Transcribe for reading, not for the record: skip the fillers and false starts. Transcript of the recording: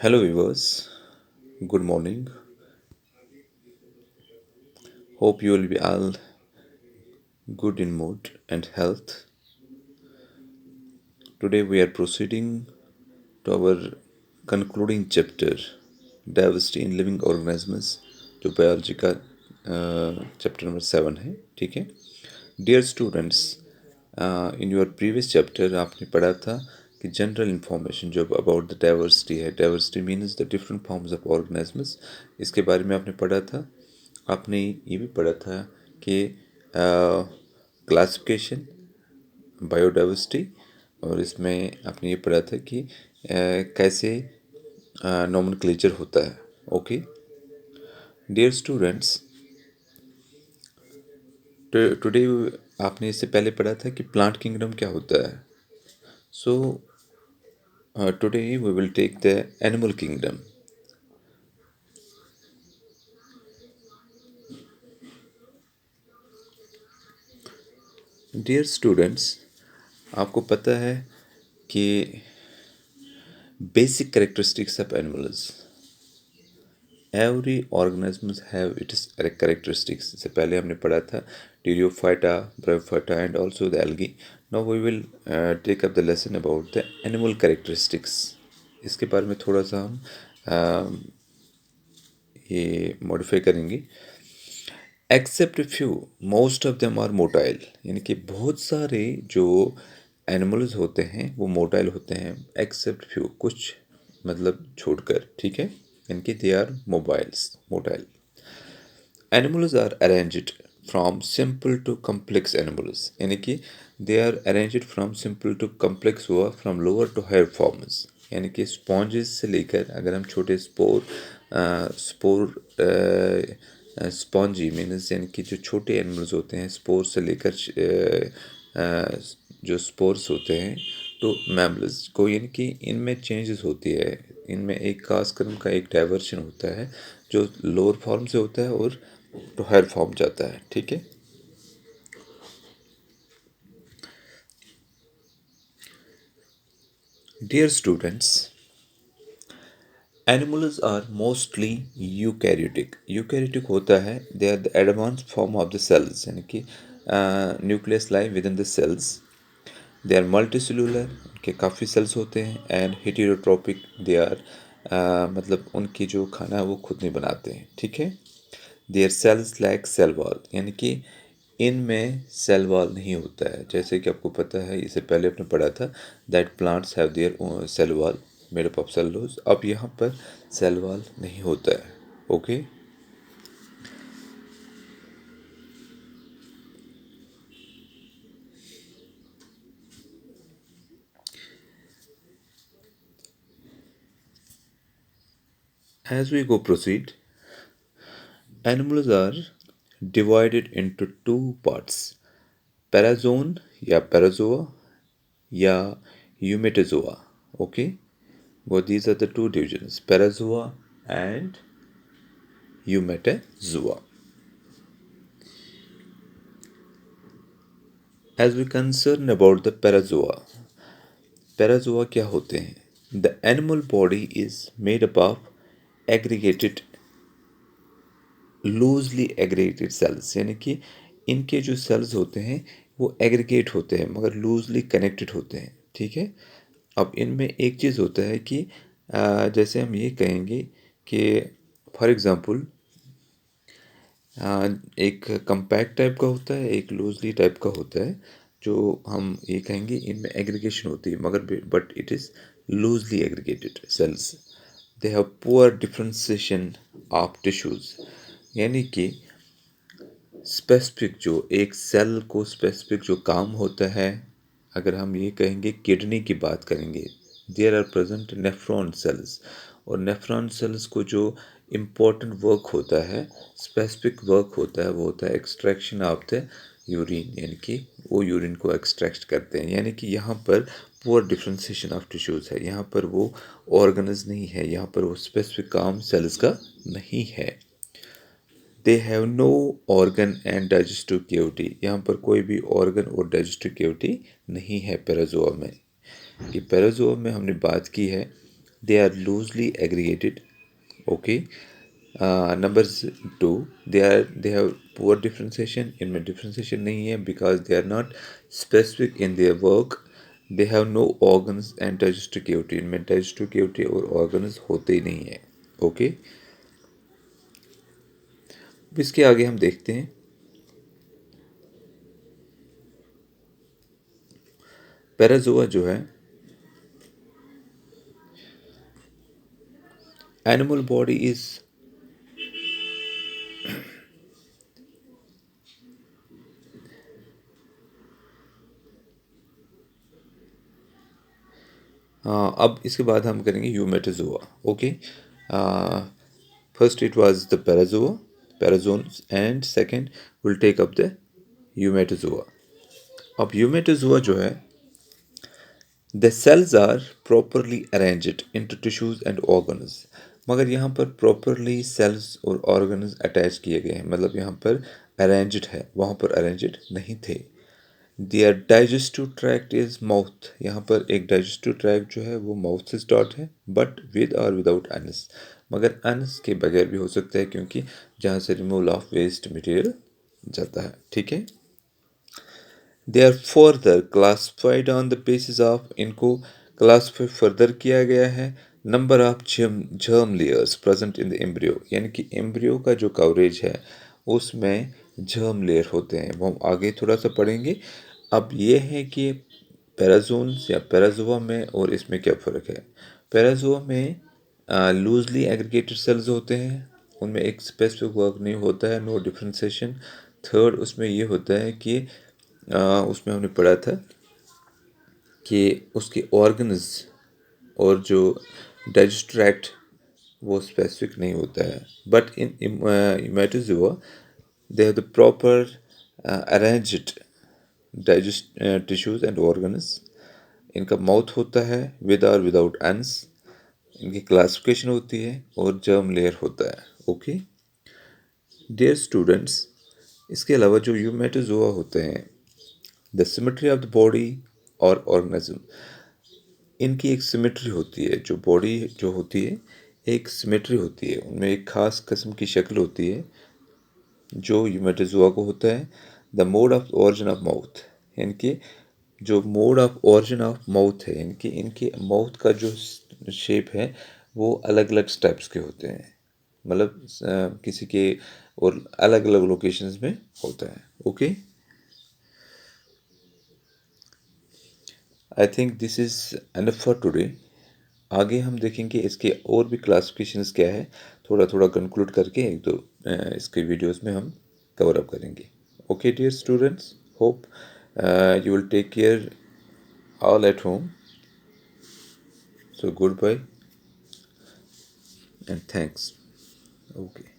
Hello, viewers. Good morning. Hope you will be all good in mood and health. Today we are proceeding to our concluding chapter, Diversity in Living Organisms, जो biology का chapter number 7 है. ठीक है. Dear students, in your previous chapter आपने पढ़ा था कि general information जो अबाउट द डाइवर्सिटी है. Diversity means the different forms of organisms. इसके बारे में आपने पढ़ा था. आपने ये भी पढ़ा था कि क्लासिफिकेशन, बायोडाइवर्सिटी, और इसमें आपने ये पढ़ा था कि कैसे नोमेनक्लेचर होता है. ओके डियर स्टूडेंट्स, टुडे आपने इससे पहले पढ़ा था कि प्लांट किंगडम क्या होता है. So today we will take the animal kingdom. Dear students, आपको पता है कि basic characteristics of animals, every organisms have its characteristics. इससे पहले हमने पढ़ा था pteridophyta, bryophyta and also the algae. Now we will take up the lesson about the animal characteristics. इसके बारे में थोड़ा सा हम ये मॉडिफाई करेंगे. Except few, most of them are motile. यानी कि बहुत सारे जो एनिमल्स होते हैं वो मोटाइल होते हैं. एक्सेप्ट फ्यू, कुछ मतलब छोड़कर. ठीक है. यानी कि they are motile. Animals are arranged from simple to complex animals. यानी कि they are arranged from simple to complex हुआ from lower to higher forms. यानी कि स्पॉन्जेस से लेकर, अगर हम छोटे स्पोर स्पॉन्जी मीन्स यानी कि जो छोटे एनिमल्स होते हैं, स्पोर से लेकर जो स्पोर्स होते हैं तो मैमल्स को, यानी कि इनमें चेंजेस होती है. इनमें एक खास कर्म का एक डाइवर्शन होता है जो लोअर फॉर्म से होता है और टू हायर फॉर्म जाता है. ठीक है. Dear students, animals are mostly eukaryotic. Eukaryotic होता है they are the advance form of the cells. यानी कि nucleus lie within the cells. They are multicellular, उनके काफ़ी सेल्स होते हैं. एंड हेटेरोट्रोपिक, दे आर मतलब उनकी जो खाना है वो खुद नहीं बनाते हैं. ठीक है. Their cells lack cell wall. यानी कि इनमें सेल वॉल नहीं होता है. जैसे कि आपको पता है, इससे पहले आपने पढ़ा था that plants have their cell wall made up of cellulose. अब यहाँ पर सेल वॉल नहीं होता है. Okay. As we go proceed, animals are divided into two parts, Paragon या पैराजोआ या यूमेटोजोआ. ओके. वो these are the two divisions, Parazoa and यूमेटोजोआ. As we concern about the Parazoa, Parazoa क्या होते हैं? The animal body is made up of aggregated, loosely aggregated cells. यानी कि इनके जो सेल्स होते हैं वो एग्रीगेट होते हैं मगर लूजली कनेक्टेड होते हैं. ठीक है. अब इनमें एक चीज़ होता है कि जैसे हम ये कहेंगे कि फॉर एग्ज़ाम्पल एक कम्पैक्ट टाइप का होता है, एक लूजली टाइप का होता है. जो हम ये कहेंगे इनमें एग्रीगेशन होती है मगर but it is loosely aggregated cells. They have poor differentiation of tissues. यानी कि स्पेसिफिक जो एक सेल को स्पेसिफिक जो काम होता है, अगर हम ये कहेंगे किडनी की बात करेंगे, there are present nephron cells. और नेफ्रॉन सेल्स को जो इम्पोर्टेंट वर्क होता है, स्पेसिफिक वर्क होता है, वो होता है एक्सट्रैक्शन ऑफ द यूरिन. यानी कि वो यूरिन को एक्सट्रैक्ट करते हैं. यानी कि यहाँ पर पुअर डिफ्रेंसिएशन ऑफ टिश्यूज़ है. यहाँ पर वो ऑर्गन्स नहीं है, यहाँ पर वो स्पेसिफिक काम सेल्स का नहीं है. They have no organ and digestive cavity. यहाँ पर कोई भी ऑर्गन और डाइजेस्टिव कैविटी नहीं है पैराजोआ में. कि पैराजोआ में हमने बात की है they are loosely aggregated. Okay. Number 2, they have poor differentiation. इनमें differentiation नहीं है because they are not specific in their work. They have no organs and digestive cavity. इनमें digestive cavity और organs होते ही नहीं है. ओके. इसके आगे हम देखते हैं पैराजोआ जो है एनिमल बॉडी इज अब इसके बाद हम करेंगे eumetazoa. Okay. First it was the parazoa parazoans and second will take up the eumetazoa. अब यूमेटोजोआ जो है the cells are properly arranged into tissues and organs. मगर यहाँ पर प्रॉपरली सेल्स और ऑर्गन्स अटैच किए गए हैं, मतलब यहाँ पर अरेंज्ड है, वहाँ पर अरेंज्ड नहीं थे. दियर डाइजेस्टिव ट्रैक्ट इज माउथ. यहाँ पर एक डाइजेस्टिव ट्रैक्ट जो है वो माउथ से स्टार्ट है बट विद और विदाउट अनस. मगर अनस के बगैर भी हो सकता है क्योंकि जहाँ से रिमूवल ऑफ वेस्ट मटेरियल जाता है. ठीक है. They are further classified on the basis of, इनको क्लासिफाई फर्दर किया गया है number of germ layers present in the embryo. यानी कि एम्ब्रियो का जो कवरेज है उसमें जर्म लेयर होते हैं, वो हम आगे थोड़ा सा पढ़ेंगे. अब ये है कि पैराजोन्स या पैराजोआ में और इसमें क्या फ़र्क है. पैराजोआ में लूजली एग्रीगेटेड सेल्स होते हैं, उनमें एक स्पेसिफिक वर्क नहीं होता है, नो डिफ्रेंसिएशन. थर्ड उसमें ये होता है कि उसमें हमने पढ़ा था कि उसके ऑर्गन्स और जो डाइजेस्ट ट्रैक्ट वो स्पेसिफिक नहीं होता है. But in eumetazoa they have the proper arranged digest tissues and organs. इनका माउथ होता है विद और विदाउट एंस. इनकी क्लासिफिकेशन होती है और जर्म लेयर होता है. ओके डियर स्टूडेंट्स, इसके अलावा जो यूमेटोजोआ होते हैं the symmetry of the body और ऑर्गेनिज्म, इनकी एक सिमेट्री होती है. जो बॉडी जो होती है एक सिमेट्री होती है, उनमें एक ख़ास किस्म की शक्ल होती है जो यूमेटोजोआ को होता है. The mode of origin of mouth, यानी कि जो mode of origin of mouth है, यानी कि इनके माउथ का जो शेप है वो अलग अलग स्टेप्स के होते हैं, मतलब किसी के और अलग अलग लोकेशंस में होता है. Okay. I think this is enough for today. आगे हम देखेंगे इसके और भी क्लासिफिकेशंस क्या है, थोड़ा थोड़ा कंक्लूड करके एक दो इसके वीडियोस में हम कवर अप करेंगे. Okay dear students, hope you will take care all at home. So goodbye and thanks. Okay.